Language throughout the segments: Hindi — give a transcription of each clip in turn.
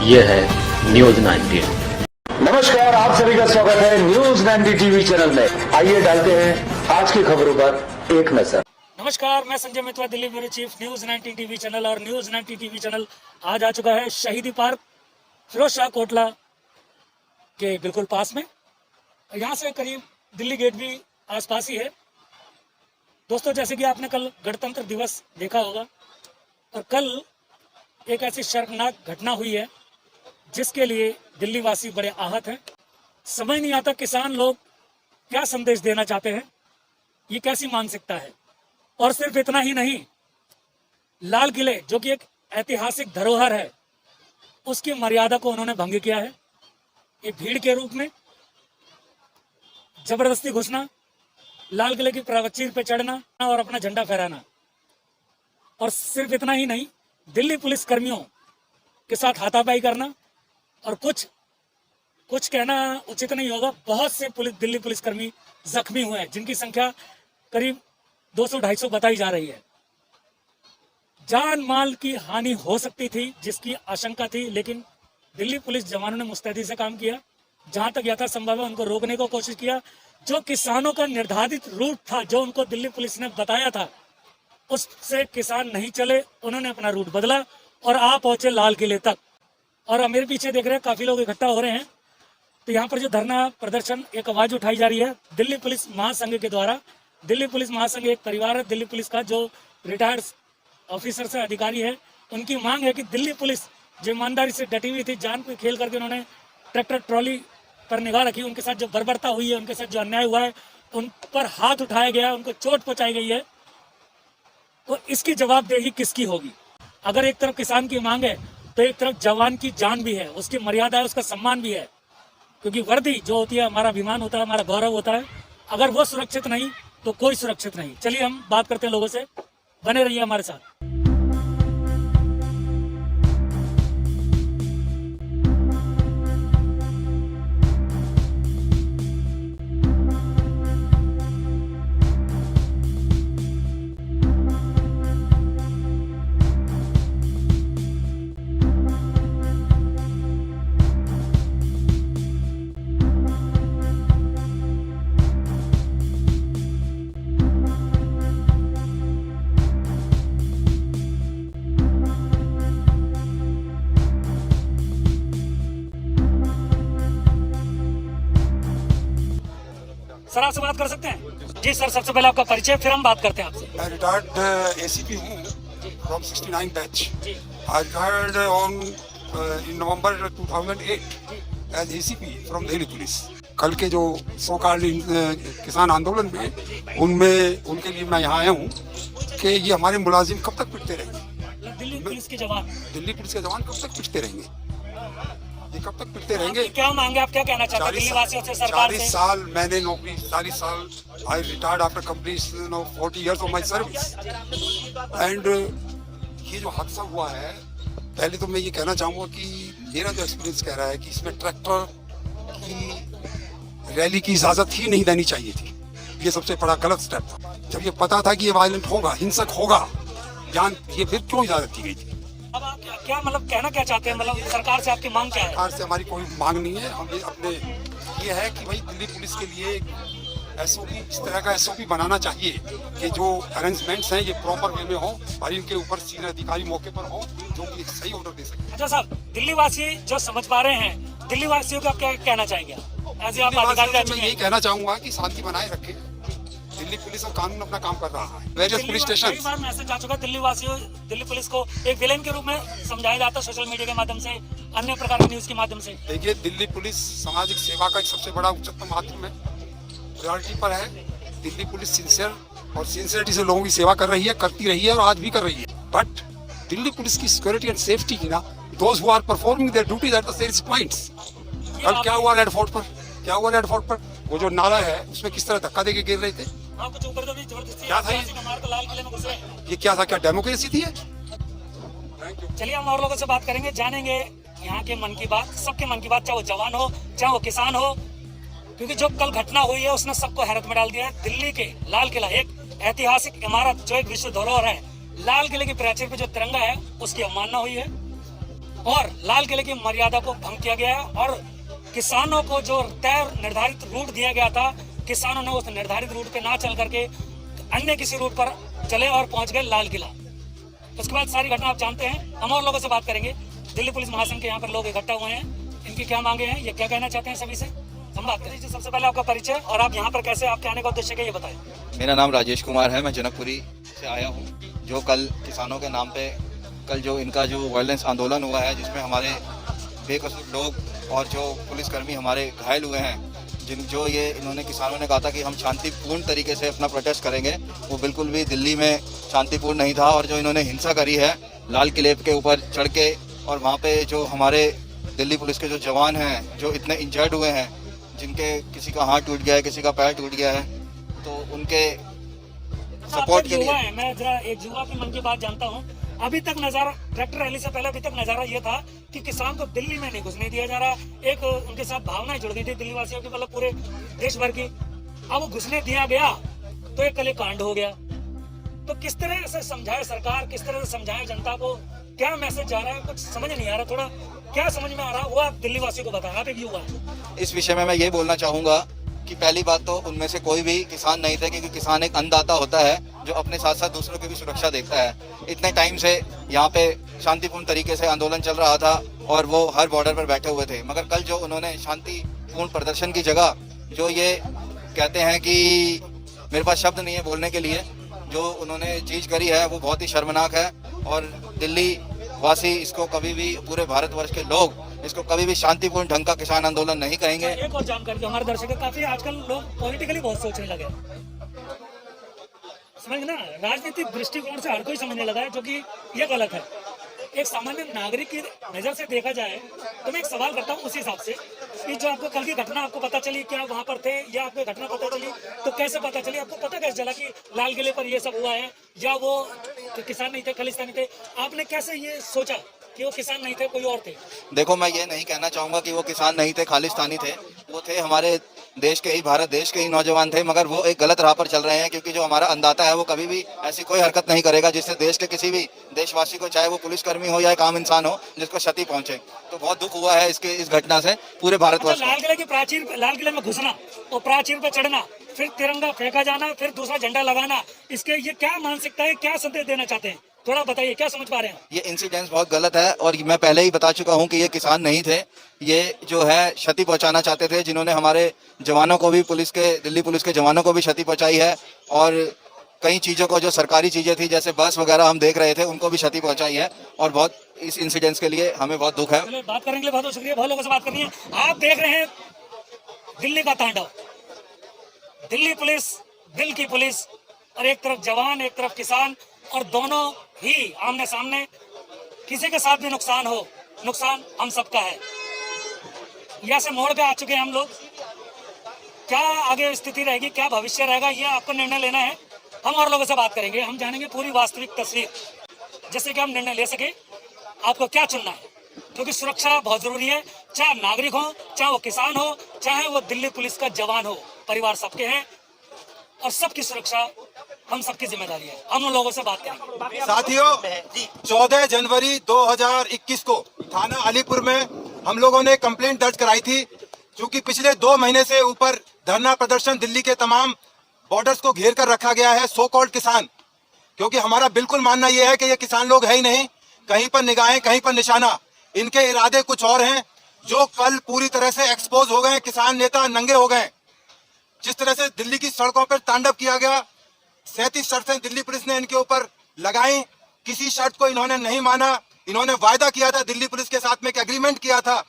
ये है न्यूज 19। नमस्कार, आप सभी का स्वागत है न्यूज 90 टीवी चैनल में। आइए डालते हैं आज की खबरों पर एक नजर। नमस्कार, मैं Sanjay Mitra, Delhi bureau chief, news 90 TV channel. और न्यूज 90 टीवी चैनल आज आ चुका है शहीदी पार्क फिरोज शाह कोटला के बिल्कुल पास में। यहाँ से करीब दिल्ली गेट भी आसपास ही है। दोस्तों, जैसे कि आपने कल गणतंत्र दिवस देखा होगा और कल एक ऐसी शर्मनाक घटना हुई है जिसके लिए दिल्ली वासी बड़े आहत हैं। समझ नहीं आता किसान लोग क्या संदेश देना चाहते हैं, ये कैसी मानसिकता है। और सिर्फ इतना ही नहीं, लाल किले जो कि एक ऐतिहासिक धरोहर है, उसकी मर्यादा को उन्होंने भंग किया है। ये भीड़ के रूप में जबरदस्ती घुसना, लाल किले की प्राचीर पे चढ़ना और अपना झंडा फहराना। और सिर्फ इतना ही नहीं, दिल्ली पुलिस कर्मियों के साथ हाथापाई करना। और कुछ कहना उचित नहीं होगा, बहुत से दिल्ली पुलिसकर्मी जख्मी हुए हैं, जिनकी संख्या करीब 200-250 बताई जा रही है। जान माल की हानि हो सकती थी जिसकी आशंका थी, लेकिन दिल्ली पुलिस जवानों ने मुस्तैदी से काम किया। जहां तक यथासंभव है उनको रोकने को कोशिश किया। जो किसानों का निर्धारित रूट था, जो उनको दिल्ली पुलिस ने बताया था, उससे किसान नहीं चले। उन्होंने अपना रूट बदला और आ पहुंचे लाल किले तक। और मेरे पीछे देख रहे हैं काफी लोग इकट्ठा हो रहे हैं। तो यहाँ पर जो धरना प्रदर्शन, एक आवाज उठाई जा रही है दिल्ली पुलिस महासंघ के द्वारा। दिल्ली पुलिस महासंघ एक परिवार है दिल्ली पुलिस का, जो रिटायर्ड ऑफिसर से अधिकारी है। उनकी मांग है कि दिल्ली पुलिस जो ईमानदारी से डटी हुई थी, जान पे खेल करके उन्होंने ट्रैक्टर ट्रॉली पर निगाह रखी, उनके साथ जो बर्बरता हुई है, उनके साथ जो अन्याय हुआ है, उन पर हाथ उठाया गया, उनको चोट पहुंचाई गई है, तो इसकी जवाबदेही किसकी होगी? अगर एक तरफ किसान की मांग है तो एक तरफ जवान की जान भी है, उसकी मर्यादा है, उसका सम्मान भी है। क्योंकि वर्दी जो होती है हमारा अभिमान होता है, हमारा गौरव होता है। अगर वो सुरक्षित नहीं तो कोई सुरक्षित नहीं। चलिए हम बात करते हैं लोगों से, बने रहिए हमारे साथ। सर, आपसे बात कर सकते हैं? जी सर, सबसे पहले आपका परिचय, फिर हम बात करते हैं आपसे। मैं रिटायर्ड एसीपी हूँ फ्रॉम 69 बैच। I retired on in November 2008 as ACP from Delhi police. कल के जो सो कॉल्ड किसान आंदोलन में, उनमें उनके लिए मैं यहाँ आया हूँ कि ये हमारे मुलाजिम कब तक पिटते रहेंगे। दिल्ली पुलिस के जवान कब तक पिटते रहेंगे, ये कब तक पिटते रहेंगे। क्या मांगे, आप क्या कहना चाहते हैं दिल्ली वासियों से, सरकार से? 40 साल मैंने नौकरी, 40 साल I retired after completion of 40 years of my service. And ये जो हादसा हुआ है, पहले तो मैं ये कहना चाहूँगा कि मेरा जो एक्सपीरियंस कह रहा है कि इसमें ट्रैक्टर की रैली की इजाज़त ही नहीं देनी चाहिए थी। ये सबसे बड़ा गलत स्टेप था। जब ये पता था कि ये वायलेंट होगा, हिंसक होगा, ये फिर क्यों इजाज़त दी गई थी? अब आप क्या मतलब कहना क्या चाहते हैं? मतलब सरकार से आपकी मांग क्या है? सरकार से हमारी कोई मांग नहीं है। हम अपने ये है कि भाई दिल्ली पुलिस के लिए एसओपी, इस तरह का एसओपी बनाना चाहिए कि जो अरेंजमेंट्स हैं ये प्रॉपर वे में हो और इनके ऊपर सीनियर अधिकारी मौके पर हो जो कि एक सही ऑर्डर दे सके। अच्छा साहब, दिल्ली वासी जो समझ पा रहे हैं, दिल्ली वासियों को आप क्या कहना चाहेंगे? ऐसे आप अधिकारी रह चुके हैं। मैं यही कहना चाहूंगा कि शांति बनाए रखें। दिल्ली पुलिस और कानून अपना काम कर रहा है। वेरियस पुलिस स्टेशन, कई बार मैसेज आ चुका, दिल्ली वासियों, दिल्ली पुलिस को एक विलेन के रूप में समझाया जाता है, सोशल मीडिया के माध्यम से, अन्य प्रकार की न्यूज के माध्यम से। देखिए, दिल्ली पुलिस सामाजिक सेवा का एक सबसे बड़ा उच्चतम माध्यम है, प्रायोरिटी पर है। दिल्ली पुलिस सिंसियर और सिंसियरिटी से लोगों की सेवा कर रही है, करती रही है और आज भी कर रही है। बट दिल्ली पुलिस की सिक्योरिटी एंड सेफ्टी की ना, those who are performing their duties at the serious points. कल क्या हुआ रेड फोर्ट पर? वो जो नाला है उसमें किस तरह धक्का देके गिर रहे थे। क्या था ये क्या था? क्या डेमोक्रेसी थी? चलिए हम और लोगों से बात करेंगे, जानेंगे यहाँ के मन की बात, सबके मन की बात, चाहे वो जवान हो चाहे वो किसान हो। क्योंकि जो कल घटना हुई है उसने सबको हैरत में डाल दिया है। दिल्ली के लाल किला, एक ऐतिहासिक इमारत जो एक विश्व धरोहर है, लाल किले की प्राचीर पे जो तिरंगा है उसकी अवमानना हुई है। और लाल किले की मर्यादा को भंग किया गया है और किसानों को जो तय निर्धारित रूट दिया गया था, किसानों ने उस निर्धारित रूट पे ना चल करके अन्य किसी रूट पर चले और पहुंच गए लाल किला। उसके बाद सारी घटना आप जानते हैं। हम और लोगों से बात करेंगे। दिल्ली पुलिस महासंघ के यहाँ पर लोग इकट्ठा हुए हैं, इनकी क्या मांगे हैं, ये क्या कहना चाहते हैं सभी से हम बात करें। सबसे पहले आपका परिचय और आप यहाँ पर कैसे, आपके आने का उद्देश्य क्या, ये बताएं। मेरा नाम राजेश कुमार है, मैं जनकपुरी से आया हूँ। जो कल किसानों के नाम पे कल जो इनका जो वायलेंस आंदोलन हुआ है, जिसमें हमारे बेकसूर लोग और जो पुलिसकर्मी हमारे घायल हुए हैं, ये इन्होंने किसानों ने कहा था कि हम शांतिपूर्ण तरीके से अपना प्रोटेस्ट करेंगे, वो बिल्कुल भी दिल्ली में शांतिपूर्ण नहीं था। और जो इन्होंने हिंसा करी है लाल किले के ऊपर चढ़ के, और वहाँ पे जो हमारे दिल्ली पुलिस के जो जवान हैं जो इतने इंजर्ड हुए हैं, जिनके किसी का हाथ टूट गया है, किसी का पैर टूट गया है, तो उनके सपोर्ट के लिए मैं जरा एक युवा के मन की बात जानता हूँ। अभी तक नजारा ट्रैक्टर रैली से पहले अभी तक नजारा ये था कि किसान को दिल्ली में नहीं घुसने दिया जा रहा। एक उनके साथ भावनाएं जुड़ गई थी दिल्ली वासियों की, मतलब पूरे देश भर की। अब वो घुसने दिया गया तो एक कले कांड हो गया। तो किस तरह से समझाए सरकार, किस तरह से समझाए जनता को, क्या मैसेज जा रहा है, कुछ समझ नहीं आ रहा। थोड़ा क्या समझ में आ रहा वो आप दिल्ली वासियों को बताएं, आप एक युवा। इस विषय में मैं ये बोलना चाहूँगा कि पहली बात तो उनमें से कोई भी किसान नहीं थे, क्योंकि किसान एक अन्नदाता होता है जो अपने साथ साथ दूसरों की भी सुरक्षा देखता है। इतने टाइम से यहाँ पे शांतिपूर्ण तरीके से आंदोलन चल रहा था और वो हर बॉर्डर पर बैठे हुए थे, मगर कल जो उन्होंने शांतिपूर्ण प्रदर्शन की जगह जो ये कहते हैं कि मेरे पास शब्द नहीं है बोलने के लिए, जो उन्होंने चीज करी है वो बहुत ही शर्मनाक है। और दिल्ली वासी इसको कभी भी, पूरे भारतवर्ष के लोग इसको कभी भी शांतिपूर्ण ढंग का किसान आंदोलन नहीं कहेंगे। एक और जानकारी जो हमारे दर्शक काफी आजकल लोग पॉलिटिकली बहुत सोचने लगे, समझना राजनीतिक दृष्टिकोण से हर कोई समझने लगा है, जो कि ये गलत है। एक सामान्य नागरिक की नजर से देखा जाए तो मैं एक सवाल करता हूँ उस हिसाब से कि जो आपको कल की घटना आपको पता चली, क्या वहाँ पर थे या आपको घटना पता चली तो कैसे पता चली, आपको पता कैसे चला कि लाल किले पर ये सब हुआ है, या वो किसान नहीं थे, खालिस्तानी थे, आपने कैसे ये सोचा कि वो किसान नहीं थे, कोई और थे? देखो, मैं ये नहीं कहना चाहूंगा कि वो किसान नहीं थे, खालिस्तानी थे। वो थे हमारे देश के ही, भारत देश के ही नौजवान थे, मगर वो एक गलत राह पर चल रहे हैं, क्योंकि जो हमारा अन्नदाता है वो कभी भी ऐसी कोई हरकत नहीं करेगा जिससे देश के किसी भी देशवासी को, चाहे वो पुलिसकर्मी हो या एक आम इंसान हो, जिसको क्षति पहुंचे। तो बहुत दुख हुआ है इस घटना से पूरे भारतवर्ष में। लाल किले की प्राचीर, लाल किले में घुसना और प्राचीर पर चढ़ना, फिर तिरंगा फेंका जाना, फिर दूसरा झंडा लगाना, इसके ये क्या मानसिकता है, क्या संदेश देना चाहते हैं, थोड़ा बताइए, क्या समझ पा रहे हैं? ये इंसिडेंट बहुत गलत है और मैं पहले ही बता चुका हूं कि ये किसान नहीं थे, ये जो है क्षति पहुंचाना चाहते थे, जिन्होंने हमारे जवानों को भी, दिल्ली पुलिस के जवानों को भी क्षति पहुंचाई है। और कई चीज़ों को, जो सरकारी चीज़ें थी जैसे बस वगैरह हम देख रहे थे, उनको भी क्षति पहुंचाई है। और बहुत इस इंसिडेंट्स के लिए हमें बहुत दुख है। बात करने के लिए बहुत बहुत शुक्रिया, बहुत लोगों से बात करनी है। आप देख रहे हैं दिल्ली का तांडव, दिल्ली पुलिस, दिल की पुलिस, और एक तरफ जवान, एक तरफ किसान, और दोनों ही आमने सामने। किसी के साथ भी नुकसान हो, नुकसान हम सबका है। यहाँ से मोड़ पे आ चुके हैं हम लोग। क्या आगे स्थिति रहेगी, क्या भविष्य रहेगा, ये आपको निर्णय लेना है। हम और लोगों से बात करेंगे, हम जानेंगे पूरी वास्तविक तस्वीर, जिससे कि हम निर्णय ले सके आपको क्या चुनना है, क्योंकि सुरक्षा बहुत जरूरी है। चाहे नागरिक हो, चाहे वो किसान हो, चाहे वो दिल्ली पुलिस का जवान हो, परिवार सबके हैं और सबकी सुरक्षा हम सबकी जिम्मेदारी है। हम उन लोगों से बात करेंगे। साथियों, 14 जनवरी 2021 को थाना अलीपुर में हम लोगों ने कंप्लेंट दर्ज कराई थी, क्योंकि पिछले 2 महीने से ऊपर धरना प्रदर्शन दिल्ली के तमाम बॉर्डर्स को घेर कर रखा गया है, सो कॉल्ड किसान। क्योंकि हमारा बिल्कुल मानना यह है कि ये किसान लोग है ही नहीं, कहीं पर निगाहें, कहीं पर निशाना, इनके इरादे कुछ और हैं, जो कल पूरी तरह से एक्सपोज हो गए। किसान नेता नंगे हो गए। जिस तरह से दिल्ली की सड़कों पर तांडव किया गया, 37 शर्तें दिल्ली पुलिस ने इनके ऊपर लगाई, किसी शर्त को इन्होंने नहीं माना। इन्होंने वायदा किया था दिल्ली पुलिस के साथ में, एक एग्रीमेंट किया था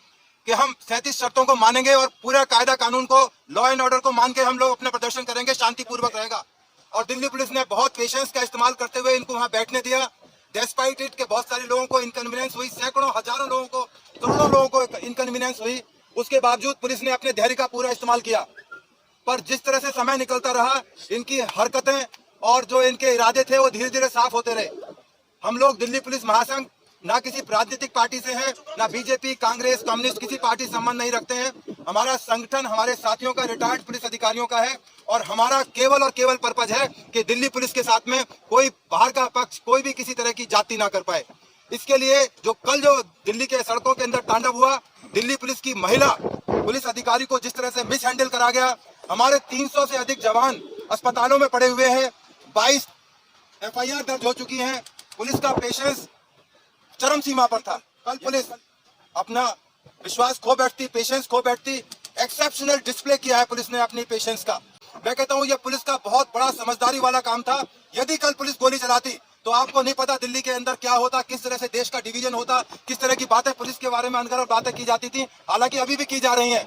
कि हम 37 शर्तों को मानेंगे और पूरा कायदा कानून को, लॉ एंड ऑर्डर को मान के हम लोग अपना प्रदर्शन करेंगे, शांतिपूर्वक रहेगा। और दिल्ली पुलिस ने बहुत पेशेंस का इस्तेमाल करते हुए इनको वहां बैठने दिया। डेस्पाइट इट के बहुत सारे लोगों को इनकन्वीनियंस हुई, सैकड़ों, हजारों लोगों को, करोड़ों लोगों को इनकन्वीनियंस हुई। उसके बावजूद पुलिस ने अपने धैर्य का पूरा इस्तेमाल किया। पर जिस तरह से समय निकलता रहा, इनकी हरकतें और जो इनके इरादे थे वो धीरे धीरे साफ होते रहे। हम लोग दिल्ली पुलिस महासंघ ना किसी राजनीतिक पार्टी से है, ना बीजेपी, कांग्रेस, कम्युनिस्ट, किसी पार्टी से संबंध नहीं रखते हैं। हमारा संगठन हमारे साथियों का, रिटायर्ड पुलिस अधिकारियों का है, और हमारा केवल और केवल पर्पज है कि दिल्ली पुलिस के साथ में कोई बाहर का पक्ष, कोई भी किसी तरह की जाति ना कर पाए। इसके लिए जो दिल्ली के सड़कों के अंदर तांडव हुआ, दिल्ली पुलिस की महिला पुलिस अधिकारी को जिस तरह से मिस हैंडल करा गया, हमारे 300 से अधिक जवान अस्पतालों में पड़े हुए हैं, 22 FIR दर्ज हो चुकी हैं। पुलिस का पेशेंस चरम सीमा पर था। कल पुलिस अपना विश्वास खो बैठती, पेशेंस खो बैठती। एक्सेप्शनल डिस्प्ले किया है पुलिस ने अपनी पेशेंस का। मैं कहता हूं यह पुलिस का बहुत बड़ा समझदारी वाला काम था। यदि कल पुलिस गोली चलाती तो आपको नहीं पता दिल्ली के अंदर क्या होता, किस तरह से देश का डिवीजन होता, किस तरह की बातें पुलिस के बारे में अनगढ़ बातें की जाती थी, हालांकि अभी भी की जा रही हैं।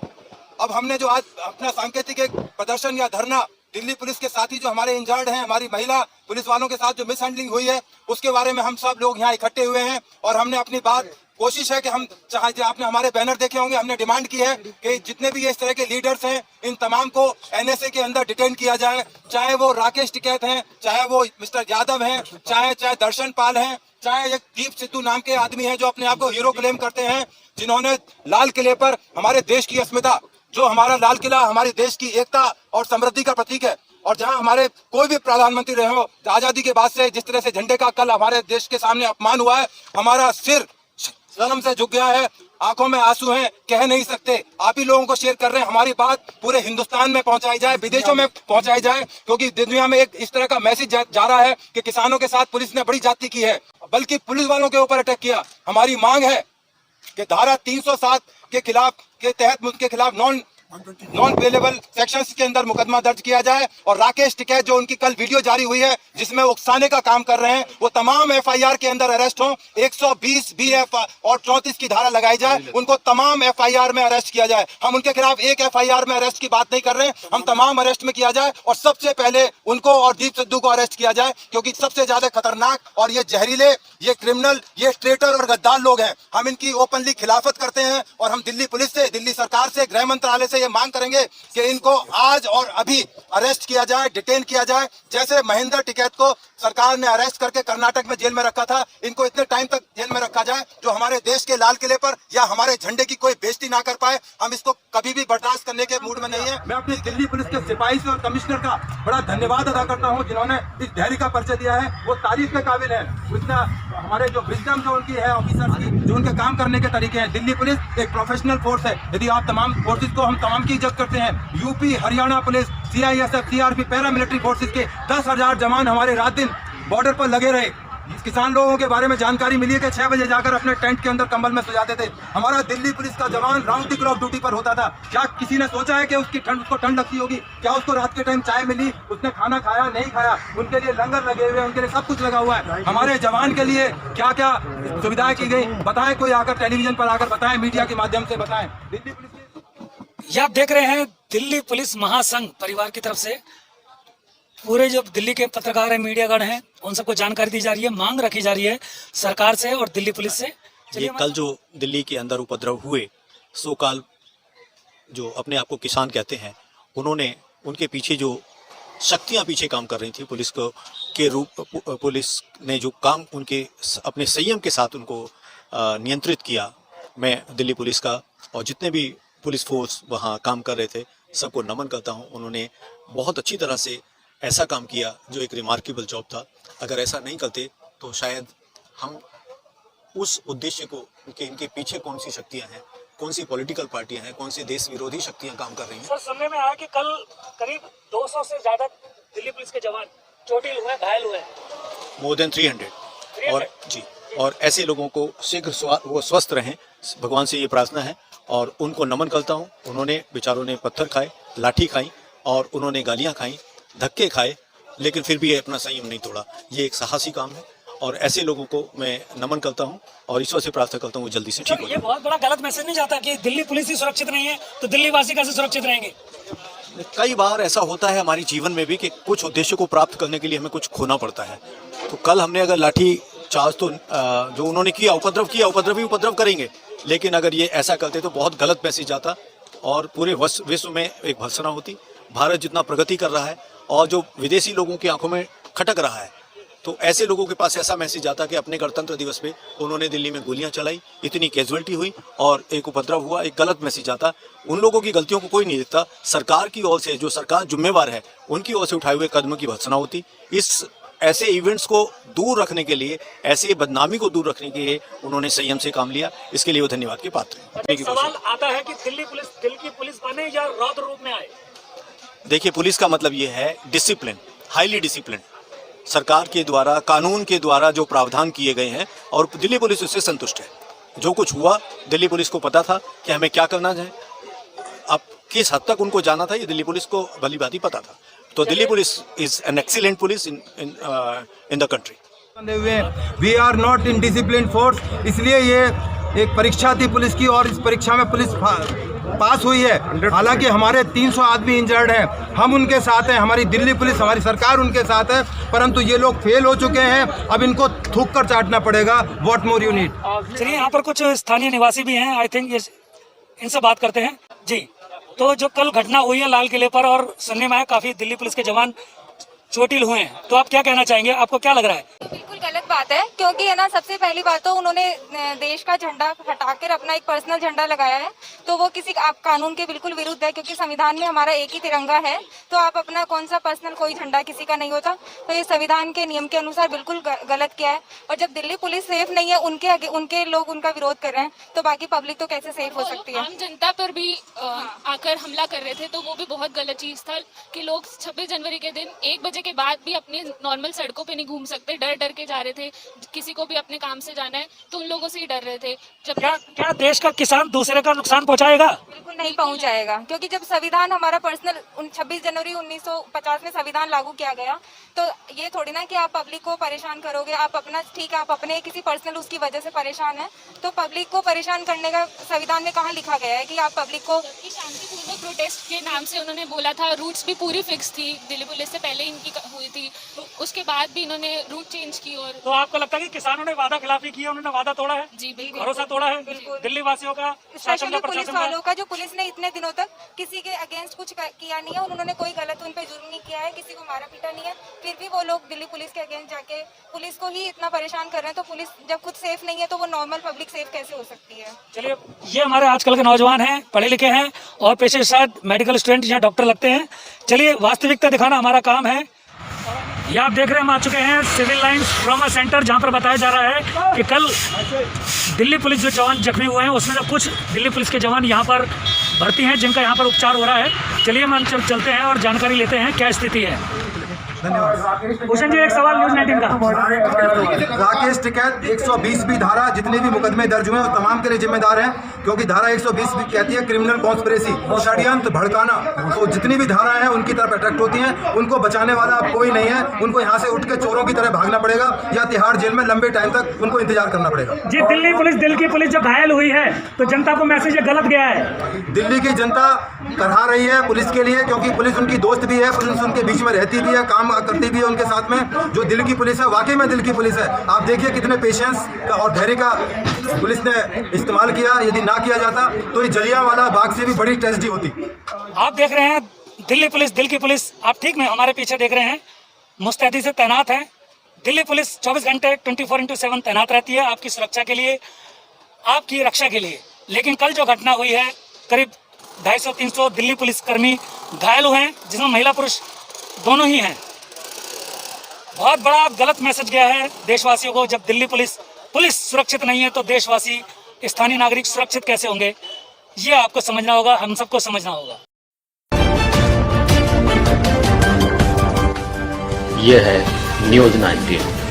अब हमने जो आज अपना सांकेतिक एक प्रदर्शन या धरना दिल्ली पुलिस के साथी जो हमारे इंजर्ड हैं, हमारी महिला पुलिस वालों के साथ जो मिसहैंडलिंग हुई है, उसके बारे में हम सब लोग यहाँ इकट्ठे हुए हैं और हमने अपनी बात कोशिश है कि हम चाहे जो आपने हमारे बैनर देखे होंगे, हमने डिमांड की है कि जितने भी इस तरह के लीडर्स हैं इन तमाम को NSA के अंदर डिटेन किया जाए, चाहे वो राकेश टिकैत हैं, चाहे वो मिस्टर यादव हैं, चाहे दर्शन पाल हैं, चाहे एक दीप सिद्धू नाम के आदमी हैं जो अपने आप को हीरो क्लेम करते हैं, जिन्होंने लाल किले पर हमारे देश की अस्मिता, जो हमारा लाल किला हमारे देश की एकता और समृद्धि का प्रतीक है, और जहां हमारे कोई भी प्रधानमंत्री रहे हो, आजादी के बाद से जिस तरह से झंडे का कल हमारे देश के सामने अपमान हुआ है, हमारा सिर शर्म से झुक गया है, आंखों में आंसू हैं, कह नहीं सकते। आप ही लोगों को शेयर कर रहे हैं, हमारी बात पूरे हिंदुस्तान में पहुंचाई जाए, विदेशों में पहुंचाई जाए, क्योंकि दुनिया में एक इस तरह का मैसेज जा रहा है कि किसानों के साथ पुलिस ने बड़ी ज्यादती की है, बल्कि पुलिस वालों के ऊपर अटैक किया। हमारी मांग है कि धारा 307 के तहत उनके खिलाफ नॉन बेलेबल सेक्शंस के अंदर मुकदमा दर्ज किया जाए, और राकेश टिकैत जो उनकी कल वीडियो जारी हुई है जिसमें वो उकसाने का काम कर रहे हैं, वो तमाम FIR के अंदर अरेस्ट हों, 120 BF और 34 की धारा लगाई जाए, उनको तमाम FIR में अरेस्ट किया जाए। हम उनके खिलाफ एक FIR में अरेस्ट की बात नहीं कर रहे हैं, हम तमाम अरेस्ट में किया जाए, और सबसे पहले उनको और दीप सिद्धू को अरेस्ट किया जाए, क्योंकि सबसे ज्यादा खतरनाक और ये जहरीले, ये क्रिमिनल, ये ट्रेटर और गद्दार लोग हैं। हम इनकी ओपनली खिलाफत करते हैं, और हम दिल्ली पुलिस से, दिल्ली सरकार से, गृह मंत्रालय से ये मांग करेंगे कि इनको आज और अभी अरेस्ट किया जाए, डिटेन किया जाए। जैसे महेंद्र टिकैत को सरकार ने अरेस्ट करके कर्नाटक में जेल में रखा था, इनको इतने टाइम तक जेल में रखा जाए जो हमारे देश के लाल किले पर या हमारे झंडे की कोई बेइज्जती ना कर पाए। हम इसको कभी भी बर्दाश्त करने के मूड में नहीं है। मैं अपनी दिल्ली पुलिस के सिपाही से और कमिश्नर का बड़ा धन्यवाद अदा करता हूँ जिन्होंने इस धैर्य का परिचय दिया है, वो तारीफ के काबिल है। उतना हमारे जो विजडम जो उनकी है ऑफिसर्स की, जो उनके काम करने के तरीके हैं। दिल्ली पुलिस एक प्रोफेशनल फोर्स है। यदि आप तमाम फोर्सेज को, हम तमाम की इज्जत करते हैं, UP, Haryana police, CISF, CRP, paramilitary forces के 10,000 जवान हमारे रात दिन बॉर्डर पर लगे रहे। किसान लोगों के बारे में जानकारी मिली है कि 6 बजे जाकर अपने टेंट के अंदर कंबल में सो जाते थे। हमारा दिल्ली पुलिस का जवान राउंड द क्लॉक ड्यूटी पर होता था। क्या किसी ने सोचा है कि उसको ठंड लगती होगी? क्या उसको रात के टाइम चाय मिली? उसने खाना खाया नहीं खाया? उनके लिए लंगर लगे हुए हैं, उनके लिए सब कुछ लगा हुआ है। हमारे जवान के लिए क्या क्या सुविधाएं की गई बताएं, कोई आकर टेलीविजन पर आकर बताएं, मीडिया के माध्यम से बताएं। दिल्ली पुलिस, ये आप देख रहे हैं दिल्ली पुलिस महासंघ परिवार की तरफ से पूरे जो दिल्ली के पत्रकार हैं, मीडियागण हैं, उन सबको जानकारी दी जा रही है, मांग रखी जा रही है सरकार से और दिल्ली पुलिस से। ये कल जो दिल्ली के अंदर उपद्रव हुए, सो कॉल जो अपने आप को किसान कहते हैं, उन्होंने, उनके पीछे जो शक्तियां पीछे काम कर रही थी पुलिस को के रूप, पुलिस ने जो काम उनके अपने संयम के साथ उनको नियंत्रित किया। मैं दिल्ली पुलिस का और जितने भी पुलिस फोर्स वहाँ काम कर रहे थे सबको नमन करता हूँ। उन्होंने बहुत अच्छी तरह से ऐसा काम किया जो एक रिमार्केबल जॉब था। अगर ऐसा नहीं करते तो शायद हम उस उद्देश्य को, इनके पीछे कौन सी शक्तियां हैं, कौन सी पॉलिटिकल पार्टियां हैं, कौन सी देश विरोधी शक्तियां काम कर रही हैं। सर, सुनने में आया कि कल करीब 200 से ज्यादा दिल्ली पुलिस के जवान चोटिल हुए, घायल हुए। मोर देन 300 और जी, और ऐसे लोगों को शीघ्र वो स्वस्थ रहें, भगवान से ये प्रार्थना है और उनको नमन करता हूँ। उन्होंने बेचारों ने पत्थर खाए, लाठी खाई और उन्होंने गालियाँ खाई, धक्के खाए, लेकिन फिर भी अपना संयम नहीं तोड़ा। ये एक साहसी काम है और ऐसे लोगों को मैं नमन करता हूँ और ईश्वर से प्रार्थना करता हूँ वो जल्दी से ठीक हो। ये बहुत बड़ा गलत मैसेज नहीं जाता कि दिल्ली पुलिस ही सुरक्षित नहीं है तो दिल्ली वासी कैसे सुरक्षित रहेंगे? कई बार ऐसा होता है हमारी जीवन में भी कि कुछ उद्देश्य को प्राप्त करने के लिए हमें कुछ खोना पड़ता है। तो कल हमने अगर लाठी चार्ज तो जो उन्होंने किया, उपद्रव ही उपद्रव करेंगे, लेकिन अगर ये ऐसा करते तो बहुत गलत मैसेज आता और पूरे विश्व में एक भर्त्सना होती। भारत जितना प्रगति कर रहा है और जो विदेशी लोगों की आंखों में खटक रहा है, तो ऐसे लोगों के पास ऐसा मैसेज आता कि अपने गणतंत्र दिवस पे उन्होंने दिल्ली में गोलियां चलाई, इतनी कैजुअलिटी हुई और एक उपद्रव हुआ, एक गलत मैसेज आता। उन लोगों की गलतियों को कोई नहीं देखता। सरकार की ओर से, जो सरकार जिम्मेवार है, उनकी ओर से उठाए हुए कदमों की भर्त्सना होती। इस ऐसे इवेंट्स को दूर रखने के लिए, ऐसे बदनामी को दूर रखने के लिए उन्होंने संयम से काम लिया। इसके लिए वो धन्यवाद के पात्र हैं। सवाल आता है कि दिल्ली पुलिस दिल की पुलिस बने या रौद्र रूप में आए। देखिए, पुलिस का मतलब ये है डिसिप्लिन, हाईली डिसिप्लिन। सरकार के द्वारा, कानून के द्वारा जो प्रावधान किए गए हैं और दिल्ली पुलिस उससे संतुष्ट है। जो कुछ हुआ, दिल्ली पुलिस को पता था कि हमें क्या करना है। अब किस हद तक उनको जाना था, ये दिल्ली पुलिस को भली भांति पता था। तो Delhi police is an excellent police in the country. We are not in discipline force, इसलिए ये एक परीक्षा थी पुलिस की और इस परीक्षा में पुलिस पास हुई है। हालांकि हमारे 300 आदमी इंजर्ड हैं, हम उनके साथ हैं, हमारी दिल्ली पुलिस, हमारी सरकार उनके साथ है, परंतु ये लोग फेल हो चुके हैं। अब इनको थूक कर चाटना पड़ेगा। What more you need. चलिए, यहाँ पर कुछ स्थानीय निवासी भी हैं, आई थिंक इनसे बात करते हैं। जी, तो जो कल घटना हुई है लाल किले पर और सुनने में आया काफी दिल्ली पुलिस के जवान चोटिल हुए हैं, तो आप क्या कहना चाहेंगे? आपको क्या लग रहा है? बिल्कुल गलत बात है, क्योंकि है ना, सबसे पहली बात तो उन्होंने देश का झंडा हटाकर अपना एक पर्सनल झंडा लगाया है, तो वो किसी आप कानून के बिल्कुल विरुद्ध है, क्योंकि संविधान में हमारा एक ही तिरंगा है। तो आप अपना कौन सा पर्सनल, कोई झंडा किसी का नहीं होता, तो ये संविधान के नियम के अनुसार बिल्कुल गलत किया है। और जब दिल्ली पुलिस सेफ नहीं है, उनके लोग उनका विरोध कर रहे हैं, तो बाकी पब्लिक तो कैसे सेफ हो सकती है? आम जनता पर भी आकर हमला कर रहे थे, तो वो भी बहुत गलत चीज था कि लोग 26 जनवरी के दिन 1 बजे के बाद भी अपनी नॉर्मल सड़कों पे नहीं घूम सकते, डर डर के जा रहे थे। किसी को भी अपने काम से जाना है तो उन लोगों से ही डर रहे थे। जब क्या देश का किसान दूसरे का नुकसान पहुंचाएगा? बिल्कुल नहीं पहुंचाएगा, क्योंकि जब संविधान हमारा पर्सनल 26 जनवरी 1950 में संविधान लागू किया गया, तो ये थोड़ी ना कि आप पब्लिक को परेशान करोगे। आप अपना, ठीक है, आप अपने किसी पर्सनल उसकी वजह से परेशान है, तो पब्लिक को परेशान करने का संविधान में कहाँ लिखा गया है कि आप पब्लिक को? शांतिपूर्वक प्रोटेस्ट के नाम से उन्होंने बोला था। रूट्स भी पूरी फिक्स थी, दिल्ली पुलिस से पहले इनकी हुई थी, उसके बाद भी इन्होंने रूट चेंज की। और तो आपको लगता है कि किसानों ने वादा खिलाफी की है, उन्होंने वादा तोड़ा है? जी बिल्कुल, भरोसा तोड़ा है दिल्ली वासियों का, स्पेशली पुलिस वालों का। जो पुलिस ने इतने दिनों तक किसी के अगेंस्ट कुछ किया नहीं है, उन्होंने कोई गलत उन पे जुर्म नहीं किया है, किसी को मारा पीटा नहीं है, फिर भी वो लोग दिल्ली पुलिस के अगेंस्ट जाके पुलिस को ही इतना परेशान कर रहे हैं। तो पुलिस जब खुद सेफ नहीं है, तो वो नॉर्मल पब्लिक सेफ कैसे हो सकती है? चलिए, ये हमारे आजकल के नौजवान हैं, पढ़े लिखे हैं और पेशे के साथ मेडिकल स्टूडेंट या डॉक्टर लगते हैं। चलिए, वास्तविकता दिखाना हमारा काम है। ये आप देख रहे हैं, हम आ चुके हैं सिविल लाइंस ट्रॉमा सेंटर, जहां पर बताया जा रहा है कि कल दिल्ली पुलिस जो जवान जख्मी हुए हैं, उसमें से कुछ दिल्ली पुलिस के जवान यहां पर भर्ती हैं, जिनका यहां पर उपचार हो रहा है। चलिए, हम चलते हैं और जानकारी लेते हैं क्या स्थिति है। भूषण जी, एक सवाल न्यूज़ 19 का। राकेश टिकैत 120 धारा, जितने भी मुकदमे दर्ज हुए हैं, वो तमाम के लिए जिम्मेदार हैं, क्योंकि धारा 120 भी कहती है क्रिमिनल कॉन्स्पिरेसी, षड्यंत्र, भड़काना। तो जितनी भी धाराएं हैं उनकी तरफ अट्रैक्ट होती हैं। उनको बचाने वाला अब कोई नहीं है। उनको यहाँ से उठ के चोरों की तरह भागना पड़ेगा या तिहाड़ जेल में लंबे टाइम तक उनको इंतजार करना पड़ेगा। जी, दिल्ली पुलिस, दिल की पुलिस जो घायल हुई है, तो जनता को मैसेज गलत गया है। दिल्ली की जनता करहा रही है पुलिस के लिए, क्योंकि पुलिस उनकी दोस्त भी है, पुलिस उनके बीच में रहती भी है, काम करती भी है उनके साथ में। जो दिल की पुलिस है, वाकई में दिल की पुलिस है। आप देखिए कितने पेशेंस और धैर्य का पुलिस ने इस्तेमाल किया। यदि ना किया जाता तो ये जलियांवाला बाग से भी बड़ी ट्रेजेडी होती। आप देख रहे हैं दिल्ली पुलिस, दिल की पुलिस, आप ठीक में हमारे पीछे देख रहे हैं, मुस्तैदी से तैनात है। दिल्ली पुलिस 24 घंटे 24/7 तैनात रहती है आपकी सुरक्षा के लिए, आपकी रक्षा के लिए। लेकिन कल जो घटना हुई है, करीब 250-300 दिल्ली पुलिस कर्मी घायल हुए हैं, जिसमें महिला पुरुष दोनों ही हैं। बहुत बड़ा गलत मैसेज गया है देशवासियों को। जब दिल्ली पुलिस सुरक्षित नहीं है, तो देशवासी, स्थानीय नागरिक सुरक्षित कैसे होंगे? ये आपको समझना होगा, हम सबको समझना होगा। ये है न्यूज़ 19।